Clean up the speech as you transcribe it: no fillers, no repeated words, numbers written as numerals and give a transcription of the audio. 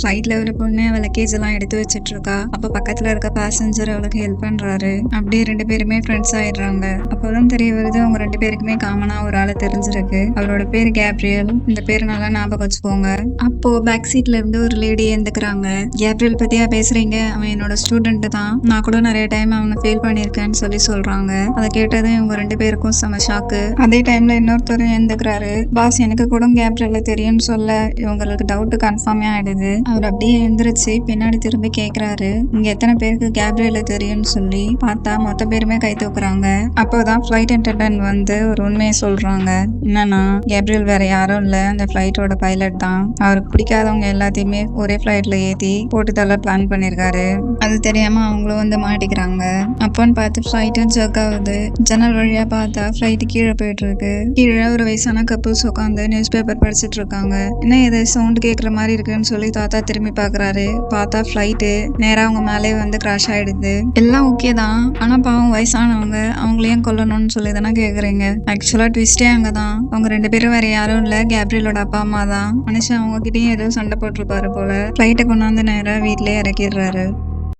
ஃப்ளைட்ல ஒரு பொண்ணு அவ லக்கேஜ் எல்லாம் எடுத்து வச்சிட்டு இருக்கா. அப்ப பக்கத்துல இருக்க பேசஞ்சர் அவளுக்கு ஹெல்ப் பண்றாரு. அப்படியே 2 பேருமே ஃப்ரெண்ட்ஸ் ஆயிடுறாங்க. அப்போதான் தெரிய வருது அவங்க 2 பேருக்குமே காமனா ஒரு ஆளை தெரிஞ்சிருக்கு. அவளோட பேரு கேப்ரியல். இந்த பேரு நல்லா ஞாபகம் வச்சுக்கோங்க. அப்போ பேக் சீட்ல இருந்து ஒரு லேடி எழுந்துக்கிறாங்க. கேப்ரியல் பத்தியா பேசுறீங்க? அவன் என்னோட ஸ்டூடெண்ட் தான். நான் கூட நிறைய டைம் அவனை ஃபெயில் பண்ணிருக்கேன்னு சொல்றாங்க. அதை கேட்டதும் இவங்க 2 பேருக்கும் செம ஷாக்கு. அதே டைம்ல இன்னொருத்தரும் எழுந்துக்கிறாரு. பாஸ் எனக்கு கூட கேப்ரியல தெரியும்னு சொல்ல இவங்களுக்கு டவுட் கன்ஃபார்மே ஆயிடுது. அவர் அப்படியே எழுந்திருச்சு பின்னாடி திரும்பி கேக்குறாரு, இங்க எத்தனை பேருக்கு கேப்ரியல தெரியும்னு சொல்லி. பார்த்தா மொத்த பேருமே கை தூக்குறாங்க. அப்போதான் ஃபிளைட் அட்டெண்டன்ட் வந்து ஒரு உண்மையை சொல்றாங்க. என்னன்னா கேப்ரியல் வேற யாரும் இல்ல, அந்த ஃபிளைட்டோட பைலட் தான். அவருக்கு பிடிக்காதவங்க எல்லாத்தையுமே ஒரே ஃபிளைட்ல ஏத்தி போட்டு தள்ள பிளான் பண்ணிருக்காரு. அது தெரியாம அவங்களும் வந்து மாட்டிக்கிறாங்க. அப்போன்னு பார்த்து ஃபிளைட்டும் ஜர்க் ஆகுது. ஜன்னல் வழியா பார்த்தா ஃபிளைட் கீழே போயிட்டு இருக்கு. கீழே ஒரு வயசான கப்புள்ஸ் உட்காந்து நியூஸ் பேப்பர் படிச்சிட்டு இருக்காங்க. என்ன இது சவுண்ட் கேட்குற மாதிரி இருக்குன்னு சொல்லி தாத்தா திரும்பி பார்க்குறாரு. பார்த்தா ஃப்ளைட்டு நேராக அவங்க மேலே வந்து கிராஷ் ஆயிடுது. எல்லாம் ஓகே தான், ஆனால் பாவம் வயசானவங்க, அவங்களையும் கொல்லணும்னு சொல்லி தானே கேட்குறீங்க. ஆக்சுவலாக ட்விஸ்டே அங்கே தான். அவங்க 2 பேரும் வேற யாரும் இல்லை, கேப்ரியலோட அப்பா அம்மா தான். மனுஷன் அவங்க கிட்டேயும் ஏதோ சண்டை போட்டிருப்பாரு போல. ஃப்ளைட்டை கொண்டாந்து நேராக வீட்டிலே இறக்கிடுறாரு.